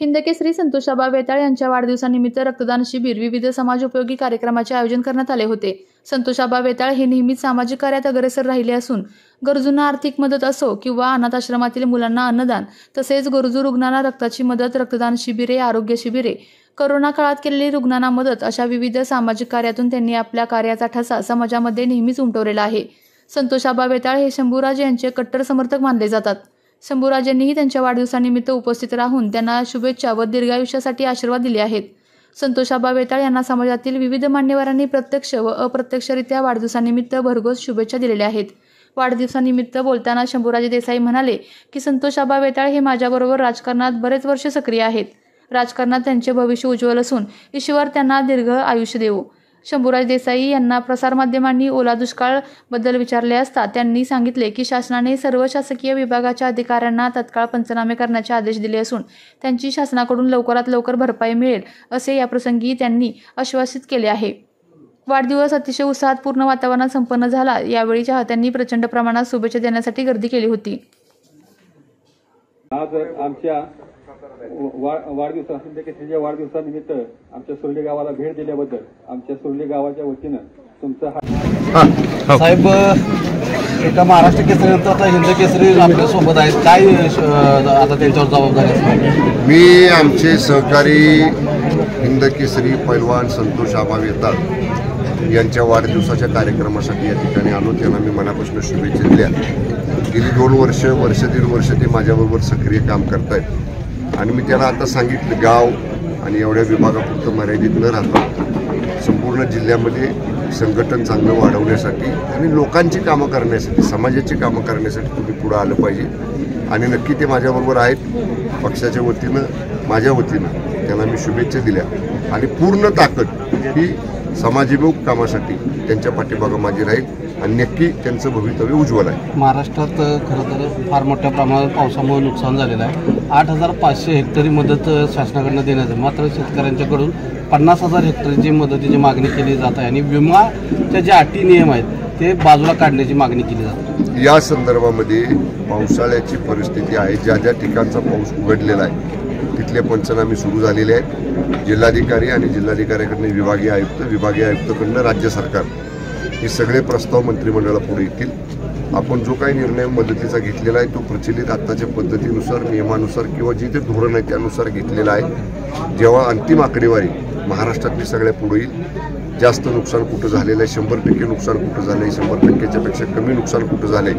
हिंदकेसरी संतोषाबा वेताळ यांच्या वाढदिवसानिमित्त रक्तदान शिबिर विविध समाजोपयोगी कार्यक्रमाचे आयोजन करण्यात आले होते। संतोषाबा वेताळ हे नेहमीच सामाजिक कार्यात अग्रेसर राहिले असून गरजूंना आर्थिक मदत असो किंवा अनाथ आश्रमातील मुलांना अन्नदान तसेच गरजू रुग्णांना रक्ताची मदत, रक्तदान शिबिरे, आरोग्य शिबिरे, कोरोना काळात केलेली रुग्णांना मदत अशा विविध सामाजिक कार्यातून त्यांनी आपल्या कार्याचा ठसा समाजामध्ये नेहमीच उमटवलेला आहे। संतोषाबा वेताळ हे शंभूराज यांचे कट्टर समर्थक मानले जातात। शंभूराजांनीही त्यांच्या वाढदिवसानिमित्त उपस्थित राहून त्यांना शुभेच्छा व दीर्घायुष्यासाठी आशीर्वाद दिले आहेत। संतोषाबा वेताळ यांना समाजातील विविध मान्यवरांनी प्रत्यक्ष व अप्रत्यक्षरित्या वाढदिवसानिमित्त भरघोस शुभेच्छा दिलेल्या आहेत। वाढदिवसानिमित्त बोलताना शंभूराजे देसाई म्हणाले की संतोषाबा वेताळ हे माझ्याबरोबर राजकारणात बरेच वर्ष सक्रिय आहेत। राजकारणात त्यांचे भविष्य उज्ज्वल असून ईश्वर त्यांना दीर्घ आयुष्य देवो। शंभूराज देसाई यांना प्रसारमाध्यमांनी ओला दुष्काळ बद्दल विचारले असता त्यांनी सांगितले की शासनाने सर्व शासकीय विभागाच्या अधिकाऱ्यांना तत्काळ पंचनामे करण्याचे आदेश दिले असून त्यांची शासनाकडून लवकरात लवकर भरपाई मिळेल असे याप्रसंगी त्यांनी आश्वासित केले आहे। वाढदिवस अतिशय उत्साहात पूर्ण वातावरणात संपन्न झाला। यावेळी चाहत्यांनी प्रचंड प्रमाणात शुभेच्छा देण्यासाठी गर्दी केली होती। आज आमच्या हिंदकेसरीच्या वाढदिवसानिमित्त आमच्या सुर्ली गावाला भेट दिल्याबद्दल आमच्या सुर्ली गावाच्या वतीनं तुमचा साहेब एका महाराष्ट्र केसरीनंतर आता हिंदकेसरी आपल्या सोबत आहेत, काय आता त्यांच्यावर जबाबदारी असणार? मी आमचे सहकारी हिंदकेसरी पैलवान संतोषाबा वेताळ यांच्या वाढदिवसाच्या कार्यक्रमासाठी या ठिकाणी आलो। त्यांना मी मनापासून शुभेच्छा दिल्या। गेली 2 वर्ष दीड वर्ष ते माझ्याबरोबर सक्रिय काम करतायत आणि मी त्यांना आता सांगितलं गाव आणि एवढ्या विभागापुरतं मर्यादित न राहता संपूर्ण जिल्ह्यामध्ये संघटन चांगलं वाढवण्यासाठी आणि लोकांची कामं करण्यासाठी, समाजाची कामं करण्यासाठी तुम्ही पुढं आलं पाहिजे आणि नक्की ते माझ्याबरोबर आहेत। पक्षाच्या वतीनं, माझ्या वतीनं त्यांना मी शुभेच्छा दिल्या आणि पूर्ण ताकद ही समाजाभिमुख कामासाठी त्यांच्या पाठीमागं माझी राहील आणि नक्की त्यांचं भवितव्य उज्ज्वल आहे। महाराष्ट्रात खरं तर फार मोठ्या प्रमाणात पावसामुळे नुकसान झालेलं आहे। 8,500 हेक्टरी मदत शासनाकडून देण्यात आहे, मात्र शेतकऱ्यांच्याकडून 50,000 हेक्टरची मदतीची मागणी केली जात आहे आणि विमाच्या जे अटी नियम आहेत ते बाजूला काढण्याची मागणी केली जाते। या संदर्भामध्ये पावसाळ्याची परिस्थिती आहे, ज्या ज्या ठिकाणचा पाऊस उघडलेला आहे तिथले पंचनामे सुरू झालेले आहेत। जिल्हाधिकारी आणि जिल्हाधिकाऱ्याकडून विभागीय आयुक्तकडून राज्य सरकार हे सगळे प्रस्ताव मंत्रिमंडळापुढे येतील। आपण जो काही निर्णय मदतीचा घेतलेला आहे तो प्रचलित आत्ताच्या पद्धतीनुसार, नियमानुसार किंवा जे ते धोरण आहे त्यानुसार घेतलेला आहे। जेव्हा अंतिम आकडेवारी महाराष्ट्रातली सगळ्या पुढे येईल, जास्त नुकसान कुठं झालेलं आहे, 100% नुकसान कुठं झालं आहे, 100%च्या पेक्षा कमी नुकसान कुठं झालं आहे,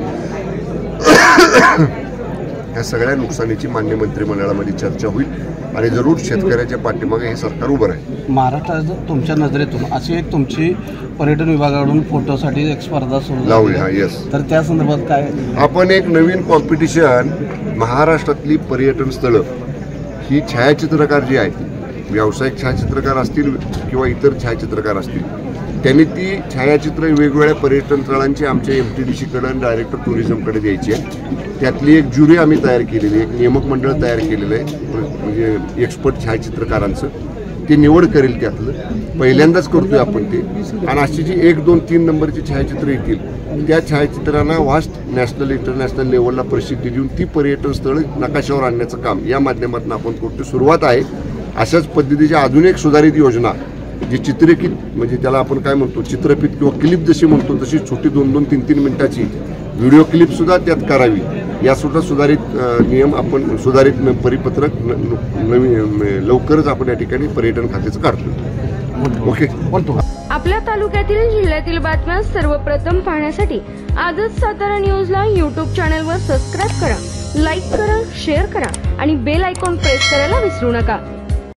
ह्या सगळ्या नुकसानीची मान्य मंत्रिमंडळामध्ये चर्चा होईल आणि जरूर शेतकऱ्याच्या पाठीमागे हे सरकार उभं राहील। महाराष्ट्रात तुमच्या नजरेतून अशी एक तुमची पर्यटन विभागाकडून फोटोसाठी एक स्पर्धा सुरू लावूया, यस, तर त्या संदर्भात काय आपण एक नवीन कॉम्पिटिशन, महाराष्ट्रातली पर्यटन स्थळं ही छायाचित्रकार जी आहेत, व्यावसायिक छायाचित्रकार असतील किंवा इतर छायाचित्रकार असतील, त्यांनी ती छायाचित्र वेगवेगळ्या पर्यटन स्थळांची आमच्या MTDC डायरेक्टर टुरिझमकडे द्यायची आहे। त्यातली एक ज्युरी आम्ही तयार केलेली आहे, एक नियामक मंडळ तयार केलेलं आहे, म्हणजे एक्सपर्ट छायाचित्रकारांचं, ते निवड करेल। त्यातलं पहिल्यांदाच करतोय आपण ते, आणि अशी जी 1, 2, 3 नंबरची छायाचित्र येतील त्या छायाचित्रांना वास्ट नॅशनल इंटरनॅशनल लेवलला प्रसिद्धी देऊन ती पर्यटन स्थळं नकाशावर आणण्याचं काम या माध्यमातून आपण करतो। सुरुवात आहे अशाच पद्धतीची अजून एक सुधारित योजना जी चित्रफित, म्हणजे त्याला आपण काय म्हणतो, चित्रफित किंवा क्लिप जशी म्हणतो तशी छोटी 2-2, 3-3 मिनिटाची व्हिडिओ क्लिपसुद्धा त्यात करावी, यासुद्धा सुधारित नियम आपण, सुधारित परिपत्रक नवीन लवकरच आपण या ठिकाणी पर्यटन खात्याचं काढतो। ओके, आपल्या तालुक्यातील जिल्ह्यातील बातम्या सर्वप्रथम पाहण्यासाठी आजच सातारा न्यूजला YouTube चॅनलवर सबस्क्राईब करा, लाईक करा, शेअर करा आणि बेल आयकॉन प्रेस करायला विसरू नका।